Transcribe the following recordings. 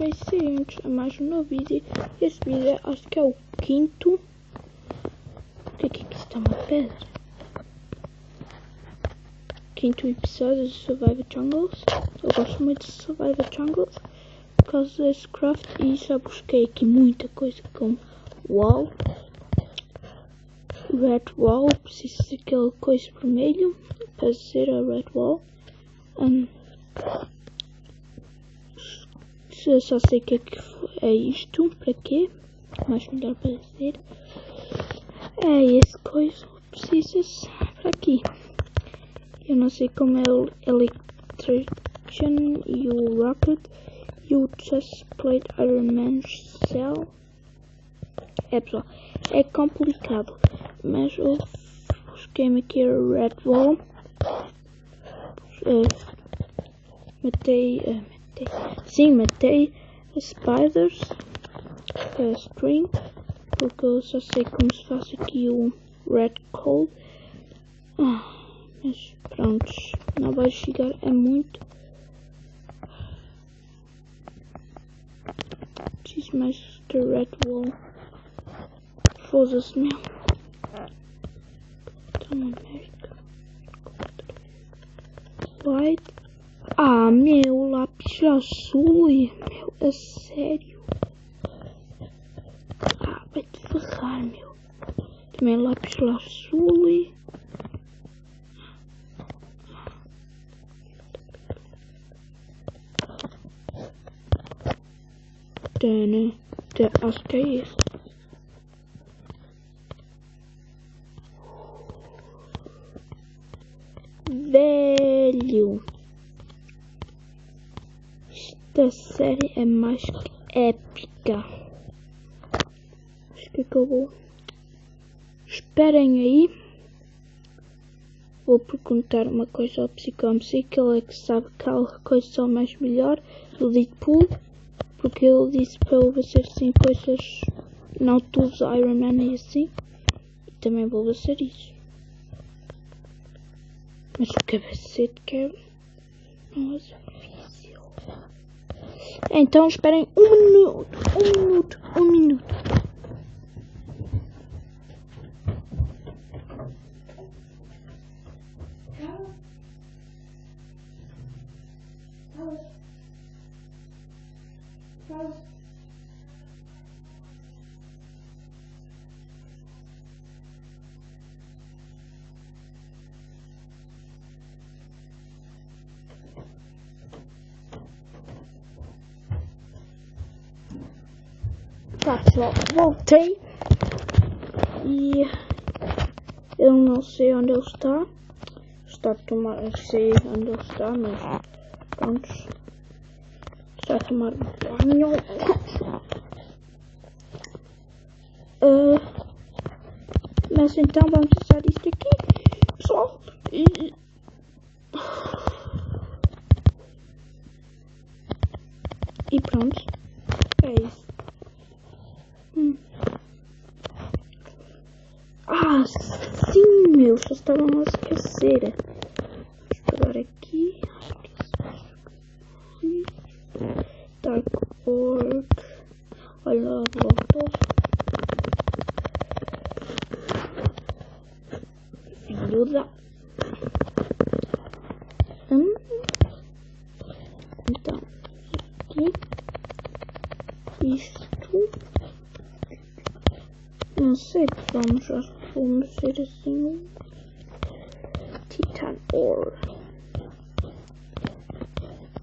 vai ser mais um novo vídeo. Esse vídeo acho que é o quinto. O que é que está uma pedra? Quinto episódio de Survival Jungles. Eu gosto muito de Survival Jungles por causa desse craft e já busquei aqui muita coisa como wall, red wall, preciso daquela coisa vermelho para ser a red wall. Só sei que é isto, para quê? Mais melhor para dizer. É esse coisa que precisas para aqui. Eu não sei como é o Electrician e o Rocket e o Chestplate Iron Man Cell. É pessoal, é complicado, mas eu busquei-me aqui a Red Wall. Matei as spiders, a string, porque eu só sei como se faz aqui o red coal. Mas pronto, não vai chegar a muito. Preciso mais de red wall. Foda-se mesmo. Toma merda. White. Meu lápis azul, meu, a sério. Vai-te ferrar, meu. Também lápis azul. Acho que é isso. Velho. Esta série é mais que épica. Acho que acabou. Esperem aí. Vou perguntar uma coisa ao Psicomsi, que ele é que sabe qual coisa são mais melhor do Deadpool. Porque ele disse para eu fazer assim coisas, não tudo Iron Man e assim. E também vou fazer isso. Mas o cabacete quero. Não é difícil. Então esperem um minuto. Tá, pessoal, voltei e eu não sei onde ele está. Está a tomar, eu sei onde ele está, mas pronto. Está a tomar banho. Mas então vamos usar isto aqui, pessoal. E pronto. É isso. Sim, meu, só estavam a esquecer. Vou pegar aqui. Dark Orc. Olha, voltou. Filho da. Então, aqui. Isto. Não sei, vamos ser assim. Titan Ore.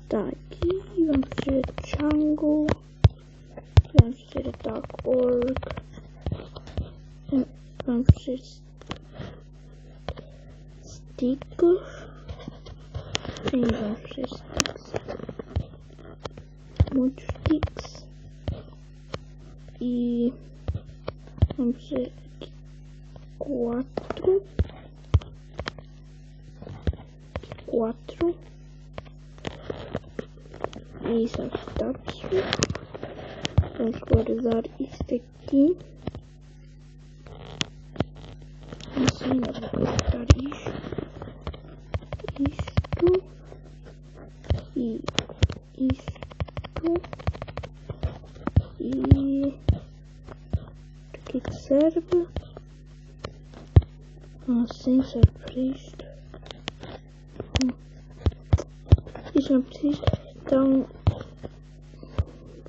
Tá aqui. Vamos ser Jungle. Vamos ser Dark Orc. Vamos ser Stickers. Sim, vamos ser Sticks. Muitos Sticks. E vamos ser aqui 4. E isso está pessoal. Vamos guardar isto aqui. Assim, vou guardar isto. E isto. E aqui que serve? Assim serve para isto. Isto não precisa. Então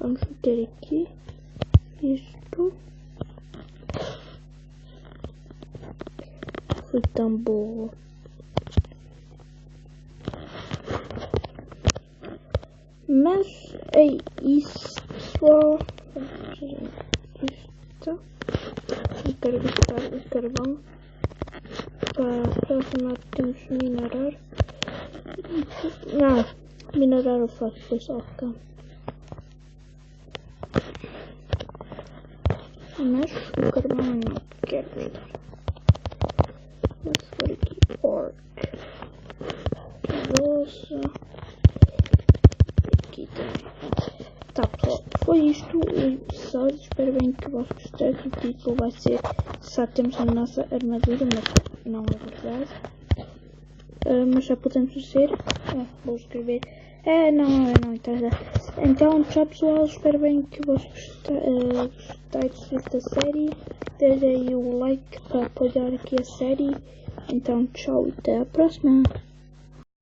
vamos meter aqui isto. Foi tão boa. Mas é isso, pessoal. Isto. Eu quero gastar o carvão. Para a próxima temos que minerar. Não, minerar eu faço depois só cá. Mas o carvão eu não quero gastar. Vamos por aqui. Pork. Doce. Aqui também. Tá, pessoal, foi isto o episódio. Espero bem que vocês gostem. O título vai ser "Já temos a nossa armadura", mas não é verdade. Mas já podemos fazer. Vou escrever. Não interessa. Então, tchau pessoal. Espero bem que vocês gostem desta série. Deixem aí o like para apoiar aqui a série. Então, tchau e até a próxima.